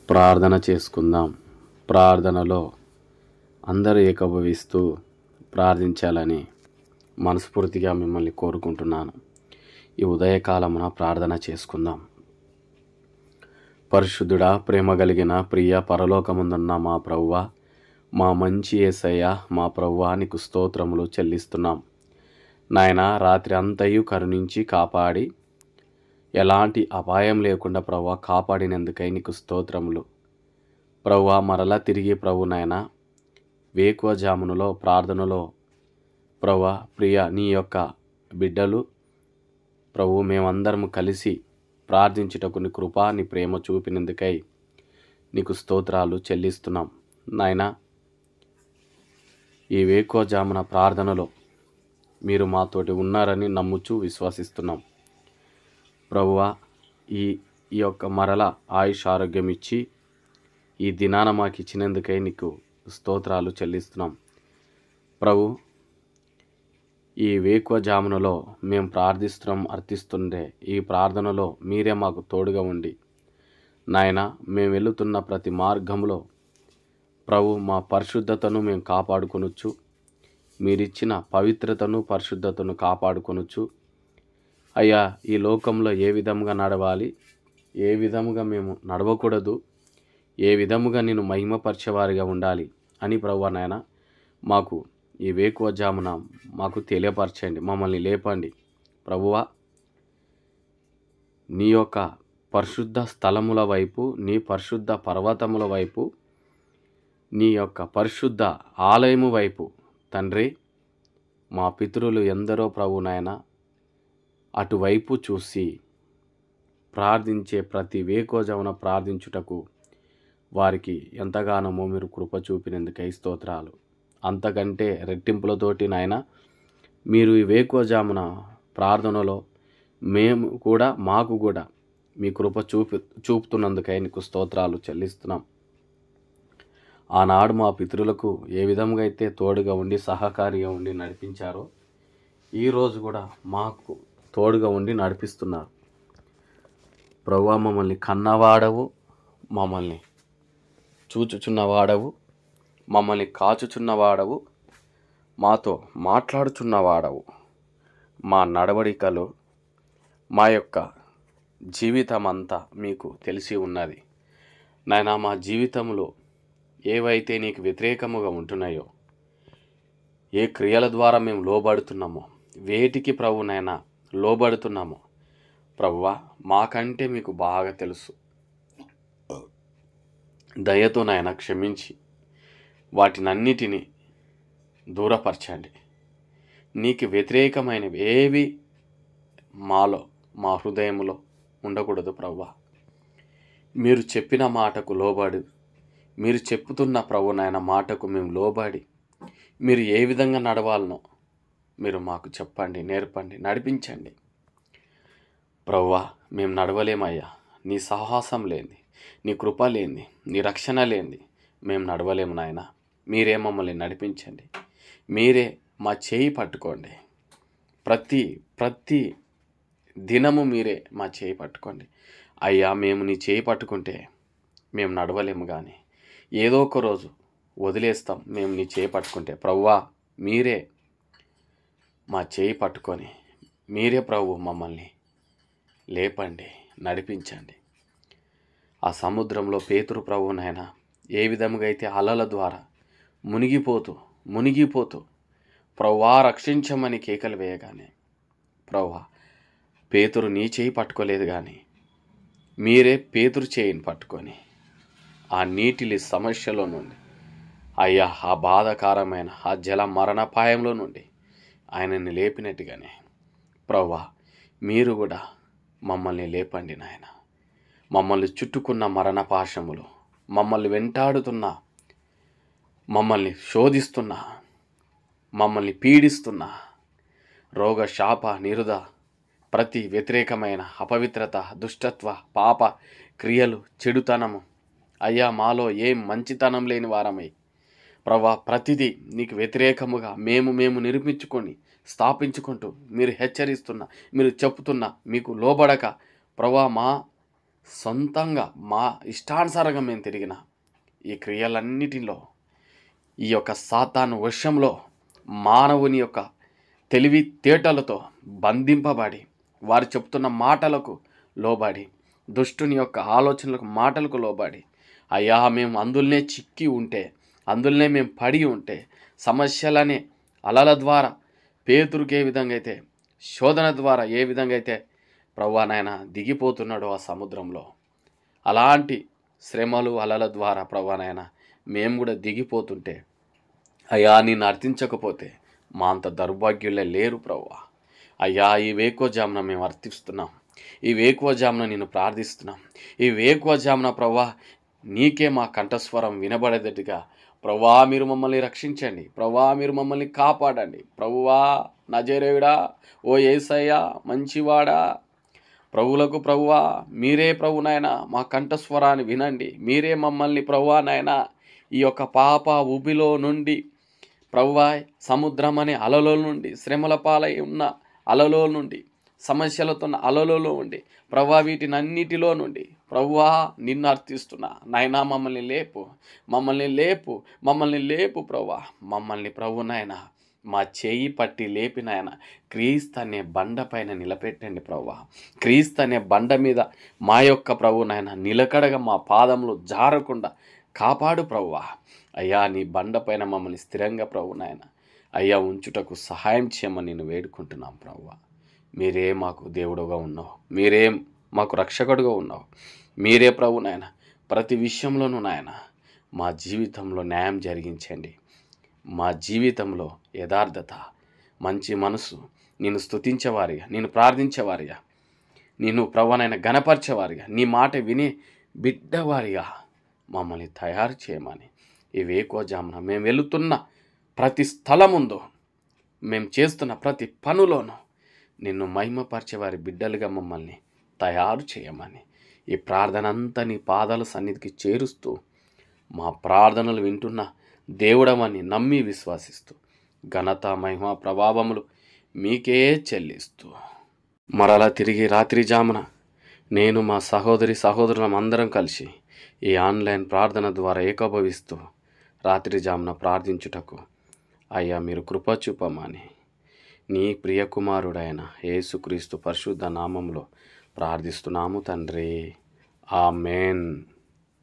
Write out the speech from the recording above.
ప్రార్థన చేసుకుందాం. ప్రార్థనలో అందరూ ఏకీభవిస్తూ ప్రార్థించాలని మనస్ఫూర్తిగా మిమ్మల్ని కోరుకుంటున్నాను. ఈ ఉదయకాలమున ప్రార్థన చేసుకుందాం. పరిశుద్ధుడా, ప్రేమ కలిగిన ప్రియ పరలోకముందున్న మా ప్రభువా, మా మంచి యేసయ్య, మా ప్రభువా, నీకు స్తోత్రములు చెల్లిస్తున్నాం. నాయనా, రాత్రి అంతయు కరుణించి కాపాడి ఎలాంటి అపాయం లేకుండా ప్రభువా కాపాడినందుకై నీకు స్తోత్రములు. ప్రభువా, మరలా తిరిగి ప్రభు నాయన వేకువజామునలో ప్రార్థనలో ప్రభువా ప్రియ నీ యొక్క బిడ్డలు ప్రభు మేమందరము కలిసి ప్రార్థించుటకు నీ కృప నీ ప్రేమ చూపినందుకై నీకు స్తోత్రాలు చెల్లిస్తున్నాం. నాయనా, ఈ వేకువజామున ప్రార్థనలో మీరు మాతోటి ఉన్నారని నమ్ముచూ విశ్వసిస్తున్నాం. ప్రభువా, ఈ యొక్క మరల ఆయుష్ ఆరోగ్యం ఇచ్చి ఈ దినాన మాకు ఇచ్చినందుకై నీకు స్తోత్రాలు చెల్లిస్తున్నాం. ప్రభు, ఈ వేకువజామునలో మేము ప్రార్థిస్తున్నాం, అర్థిస్తుండే ఈ ప్రార్థనలో మీరే మాకు తోడుగా ఉండి నాయన మేము వెళుతున్న ప్రతి మార్గంలో ప్రభు మా పరిశుద్ధతను మేము కాపాడుకొనొచ్చు, మీరిచ్చిన పవిత్రతను పరిశుద్ధతను కాపాడుకొనొచ్చు. అయ్యా, ఈ లోకంలో ఏ విధముగా నడవాలి, ఏ విధముగా మేము నడవకూడదు, ఏ విధముగా నేను మహిమపరిచేవారిగా ఉండాలి అని ప్రభువా నాయన మాకు ఈ వేకువజామున మాకు తెలియపరచండి, మమ్మల్ని లేపండి. ప్రభువా, నీ యొక్క పరిశుద్ధ స్థలముల వైపు, నీ పరిశుద్ధ పర్వతముల వైపు, నీ యొక్క పరిశుద్ధ ఆలయము వైపు తండ్రి మా పితరులు ఎందరో ప్రభు నాయన అటువైపు చూసి ప్రార్థించే ప్రతి వేకువజామున ప్రార్థించుటకు వారికి ఎంతగానో మీరు కృప చూపినందుకై స్తోత్రాలు. అంతకంటే రెట్టింపులతోటి నాయన మీరు ఈ వేకువజామున ప్రార్థనలో మేము కూడా మాకు కూడా మీ కృప చూపుతున్నందుకై నీకు స్తోత్రాలు చెల్లిస్తున్నాం. ఆనాడు మా పితరులకు ఏ విధంగా అయితే తోడుగా ఉండి సహకారిగా ఉండి నడిపించారో ఈరోజు కూడా మాకు తోడుగా ఉండి నడిపిస్తున్నారు. ప్రభువా, మమ్మల్ని కన్నవాడవు, మమ్మల్ని చూచుచున్నవాడవు, మమ్మల్ని కాచుచున్నవాడవు, మాతో మాట్లాడుచున్నవాడవు. మా నడవడికలో మా యొక్క జీవితం అంతా మీకు తెలిసి ఉన్నది నాయనా. మా జీవితంలో ఏవైతే నీకు వ్యతిరేకముగా ఉంటున్నాయో, ఏ క్రియల ద్వారా మేము లోబడుతున్నామో, వేటికి ప్రభు నాయనా లోబడుతున్నామో ప్రభువా మాకంటే మీకు బాగా తెలుసు. దయతో నాయన క్షమించి వాటినన్నిటినీ దూరపరచండి. నీకు వ్యతిరేకమైనవి ఏవి మాలో మా హృదయంలో ఉండకూడదు ప్రభువా. మీరు చెప్పిన మాటకు లోబడి, మీరు చెప్పుతున్న ప్రభు నాయన మాటకు మేము లోబడి మీరు ఏ విధంగా నడవాలనో మీరు మాకు చెప్పండి, నేర్పండి, నడిపించండి. ప్రభువా, మేము నడవలేమయ్యా. నీ సాహసం లేనిది, నీ కృప లేనిది, నీ రక్షణ లేనిది మేము నడవలేము నాయన. మీరే మమ్మల్ని నడిపించండి, మీరే మా చేయి పట్టుకోండి. ప్రతి దినము మీరే మా చేయి పట్టుకోండి అయ్యా. మేము నీ చేయి పట్టుకుంటే మేము నడవలేము, కానీ ఏదో ఒక రోజు వదిలేస్తాం మేము నీ చేయి పట్టుకుంటే. ప్రభువా, మీరే మా చేయి పట్టుకొని మీరే ప్రభు మమ్మల్ని లేపండి, నడిపించండి. ఆ సముద్రంలో పేతురు ప్రభు నాయన ఏ విధముగా అయితే అలల ద్వారా మునిగిపోతూ ప్రభువా రక్షించమని కేకలు వేయగానే ప్రభువా పేతురు నీ చేయి పట్టుకోలేదు, కానీ మీరే పేతురు చేయిని పట్టుకొని ఆ నీటిలి సమస్యలో నుండి అయ్యా, ఆ బాధాకరమైన ఆ జల మరణపాయంలో నుండి ఆయనని లేపినట్టుగానే ప్రభువా మీరు కూడా మమ్మల్ని లేపండి నాయన. మమ్మల్ని చుట్టుకున్న మరణపాశములు, మమ్మల్ని వెంటాడుతున్న, మమ్మల్ని శోధిస్తున్న, మమ్మల్ని పీడిస్తున్న రోగ శాప నిరుద ప్రతి వ్యతిరేకమైన అపవిత్రత, దుష్టత్వ, పాప క్రియలు, చెడుతనము అయ్యా మాలో ఏం మంచితనం లేని వారమై ప్రభువా ప్రతిదీ నీకు వ్యతిరేకముగా మేము నిరూపించుకొని స్థాపించుకుంటూ మీరు హెచ్చరిస్తున్నా, మీరు చెప్తున్నా, మీకు లోబడక ప్రభువా మా సొంతంగా మా ఇష్టానుసారంగా మేము తిరిగిన ఈ క్రియలన్నిటిలో ఈ యొక్క సాతాను వశంలో మానవుని యొక్క తెలివితేటలతో బంధింపబడి వారు చెప్తున్న మాటలకు లోబడి దుష్టుని యొక్క ఆలోచనలకు మాటలకు లోబడి అయ్యా మేము అందులోనే చిక్కి ఉంటే, అందులోనే మేము పడి ఉంటే, సమస్యలనే అలల ద్వారా పేతురుకి ఏ విధంగా అయితే, శోధన ద్వారా ఏ విధంగా అయితే ప్రభువా నాయన దిగిపోతున్నాడో ఆ సముద్రంలో, అలాంటి శ్రమలు అలల ద్వారా ప్రభువా నాయన మేము కూడా దిగిపోతుంటే, అయ్యా నిన్ను అర్థించకపోతే మా అంత దౌర్భాగ్యులే లేరు ప్రభువా. అయ్యా ఈ వేకువజామున మేము అర్థిస్తున్నాం, ఈ వేకువజామున నిన్ను ప్రార్థిస్తున్నాం. ఈ వేకువజామున ప్రభువా నీకే మా కంఠస్వరం వినబడేటట్టుగా ప్రభువా మీరు మమ్మల్ని రక్షించండి, ప్రభువా మీరు మమ్మల్ని కాపాడండి. ప్రభువా నజరేయుడా, ఓ యేసయ్యా మంచివాడా, ప్రభువులకు ప్రభువా మీరే ప్రభు నాయన మా కంఠస్వరాన్ని వినండి. మీరే మమ్మల్ని ప్రభువా నాయన ఈ యొక్క పాప ఊబిలో నుండి ప్రభువా, సముద్రం అనే అలలో నుండి, శ్రమల పాలై ఉన్న అలలో నుండి, సమస్యలతో ఉన్న అలలో ఉండి ప్రభువా వీటినన్నిటిలో నుండి ప్రభువా నిన్ను అర్థిస్తున్నా. నాయనా మమ్మల్ని లేపు, మమ్మల్ని లేపు, మమ్మల్ని లేపు ప్రభువా. మమ్మల్ని ప్రభు నాయన మా చేయి పట్టి లేపి నాయన క్రీస్తు అనే బండ పైన నిలబెట్టండి ప్రభువా. క్రీస్తు అనే బండ మీద మా యొక్క ప్రభు నాయన నిలకడగా మా పాదములు జారకుండా కాపాడు ప్రభువా. అయ్యా నీ బండ పైన మమ్మల్ని స్థిరంగా ప్రభు నాయన అయ్యా ఉంచుటకు సహాయం చేయమని నేను వేడుకుంటున్నాం ప్రభువా. మీరే మాకు దేవుడుగా ఉన్నావు, మీరే మాకు రక్షకుడుగా ఉన్నావు, మీరే ప్రభు నాయన ప్రతి విషయంలోనూ నాయన మా జీవితంలో న్యాయం జరిగించండి. మా జీవితంలో యథార్థత, మంచి మనసు, నేను స్తుతించేవారిగా, నేను ప్రార్థించేవారిగా, నేను ప్రభువైన గణపరిచేవారిగా, నీ మాట వినే బిడ్డవారిగా మమ్మల్ని తయారు చేయమని ఈ వేకువజామున మేము వెళుతున్న ప్రతి స్థలముందు, మేము చేస్తున్న ప్రతి పనులోనూ నిన్ను మహిమపరిచేవారి బిడ్డలుగా మమ్మల్ని తయారు చేయమని ఈ ప్రార్థన అంతా నీ పాదాల సన్నిధికి చేరుస్తూ మా ప్రార్థనలు వింటున్న దేవుడమని నమ్మి విశ్వసిస్తూ ఘనత మహిమ ప్రభావములు మీకే చెల్లిస్తూ మరలా తిరిగి రాత్రి జామున నేను మా సహోదరులం అందరం కలిసి ఈ ఆన్లైన్ ప్రార్థన ద్వారా ఏకీభవిస్తూ రాత్రి జామున ప్రార్థించుటకు అయ్యా మీరు కృప చూపమని నీ ప్రియకుమారుడైన యేసుక్రీస్తు పరిశుద్ధ నామంలో ప్రార్థిస్తున్నాము తండ్రి. ఆమేన్.